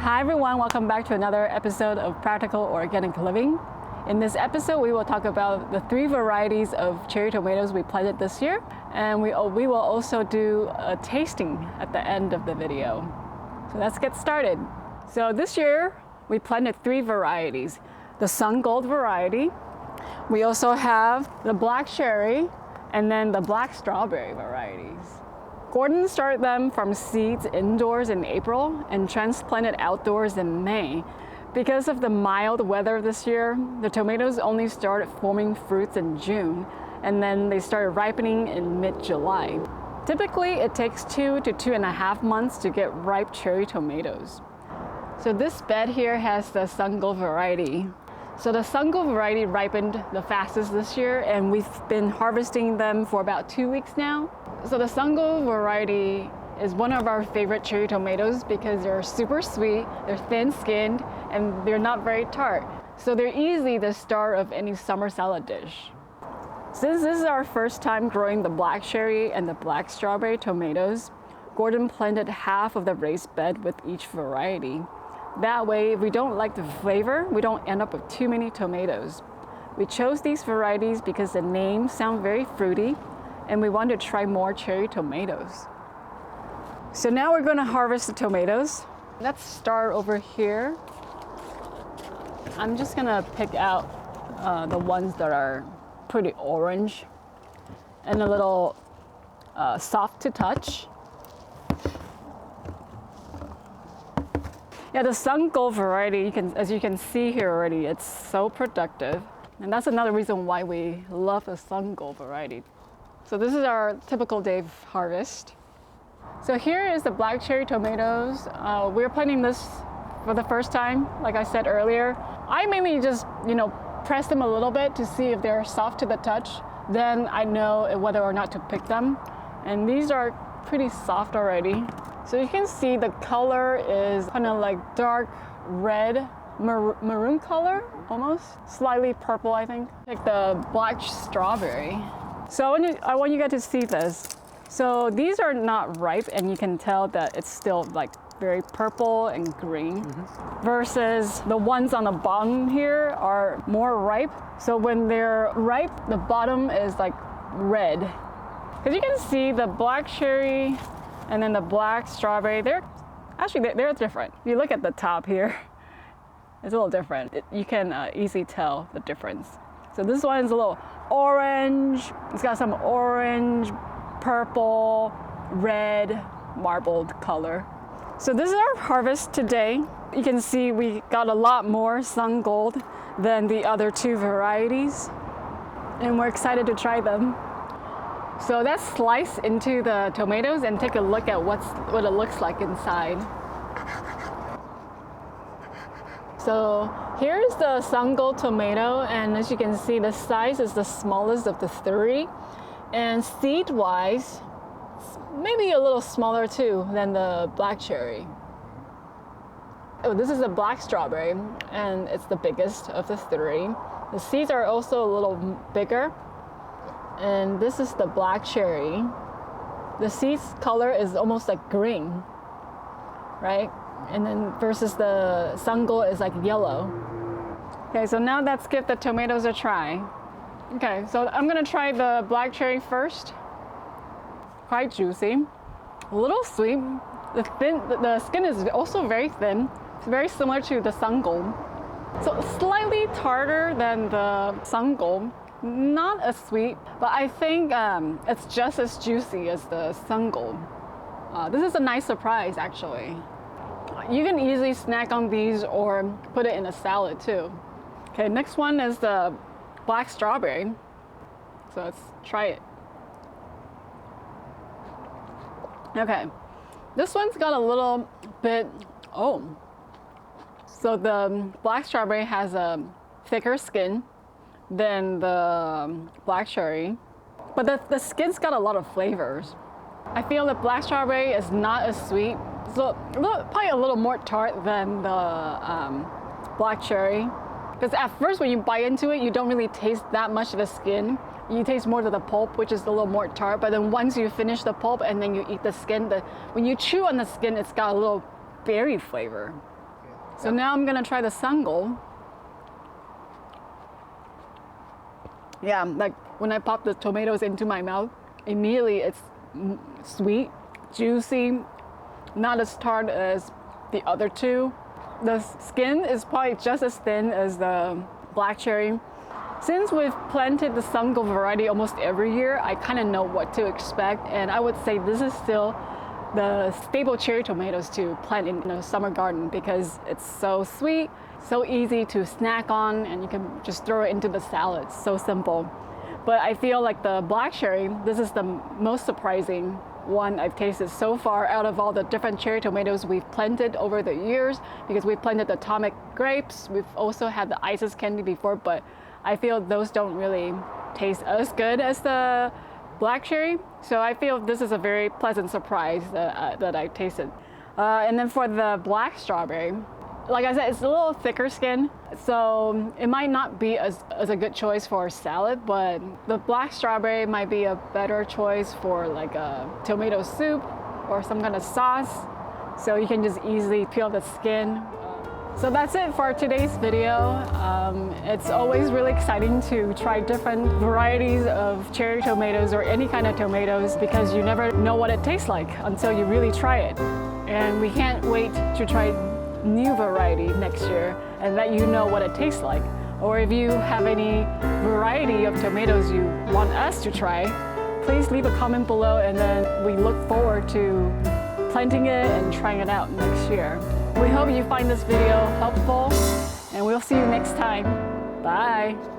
Hi everyone, welcome back to another episode of Practical Organic Living. In this episode, we will talk about the 3 varieties of cherry tomatoes we planted this year, and we will also do a tasting at the end of the video. So let's get started. So this year, we planted 3 varieties. The Sungold variety, we also have the black cherry, and then the black strawberry varieties. Gordon started them from seeds indoors in April and transplanted outdoors in May. Because of the mild weather this year, the tomatoes only started forming fruits in June, and then they started ripening in mid-July. Typically, it takes 2 to 2.5 months to get ripe cherry tomatoes. So this bed here has the Sungold variety. So the Sungold variety ripened the fastest this year, and we've been harvesting them for about 2 weeks now. So the Sungold variety is one of our favorite cherry tomatoes because they're super sweet, they're thin-skinned, and they're not very tart. So they're easy the start of any summer salad dish. Since this is our first time growing the black cherry and the black strawberry tomatoes, Gordon planted half of the raised bed with each variety. That way, if we don't like the flavor, we don't end up with too many tomatoes. We chose these varieties because the names sound very fruity, and we want to try more cherry tomatoes. So now we're going to harvest the tomatoes. Let's start over here. I'm just going to pick out the ones that are pretty orange and a little soft to touch. Yeah, the Sungold variety, as you can see here already, it's so productive. And that's another reason why we love the Sungold variety. So this is our typical day of harvest. So here is the black cherry tomatoes. We're planting this for the first time, like I said earlier. I mainly just, press them a little bit to see if they're soft to the touch. Then I know whether or not to pick them. And these are pretty soft already. So you can see the color is kind of like dark red, maroon color, almost. Slightly purple, I think. Like the black strawberry. So I want you guys to see this. So these are not ripe, and you can tell that it's still like very purple and green. Versus the ones on the bottom here are more ripe. So when they're ripe, the bottom is like red. Because you can see the black cherry and then the black strawberry, they're different. If you look at the top here, it's a little different. You can easily tell the difference. So this one is a little orange. It's got some orange, purple, red, marbled color. So this is our harvest today. You can see we got a lot more Sungold than the other 2 varieties, and we're excited to try them. So let's slice into the tomatoes and take a look at what it looks like inside. So here's the Sungold tomato, and as you can see, the size is the smallest of the 3. And seed-wise, maybe a little smaller too than the black cherry. Oh, this is a black strawberry, and it's the biggest of the 3. The seeds are also a little bigger. And this is the black cherry. The seeds color is almost like green, right? And then versus the Sungold is like yellow. Okay, so now let's give the tomatoes a try. Okay, so I'm gonna try the black cherry first. Quite juicy, a little sweet. The skin is also very thin. It's very similar to the Sungold. So slightly tartar than the Sungold. Not as sweet, but I think it's just as juicy as the Sungold. This is a nice surprise, actually. You can easily snack on these or put it in a salad too. Okay, next one is the black strawberry. So let's try it. Okay, this one's got a little bit, so the black strawberry has a thicker skin than the black cherry, but the skin's got a lot of flavors. I feel the black strawberry is not as sweet, so probably a little more tart than the black cherry. Because at first when you bite into it, you don't really taste that much of the skin. You taste more of the pulp, which is a little more tart, but then once you finish the pulp and then you eat the skin, when you chew on the skin, it's got a little berry flavor. So now I'm gonna try the Sungold. Yeah, like when I pop the tomatoes into my mouth, immediately it's sweet, juicy, not as tart as the other two. The skin is probably just as thin as the black cherry. Since we've planted the Sungold variety almost every year, I kind of know what to expect, and I would say this is still the staple cherry tomatoes to plant in a summer garden because it's so sweet, so easy to snack on, and you can just throw it into the salad. So simple. But I feel like the black cherry, this is the most surprising one I've tasted so far out of all the different cherry tomatoes we've planted over the years, because we've planted the atomic grapes. We've also had the Isis candy before, but I feel those don't really taste as good as the black cherry. So I feel this is a very pleasant surprise that I tasted. And then for the black strawberry, like I said, it's a little thicker skin, so it might not be as a good choice for a salad, but the black strawberry might be a better choice for like a tomato soup or some kind of sauce. So you can just easily peel the skin. So that's it for today's video. It's always really exciting to try different varieties of cherry tomatoes or any kind of tomatoes because you never know what it tastes like until you really try it. And we can't wait to try new variety next year and let you know what it tastes like. Or if you have any variety of tomatoes you want us to try, please leave a comment below, and then we look forward to planting it and trying it out next year. We hope you find this video helpful, and we'll see you next time. Bye.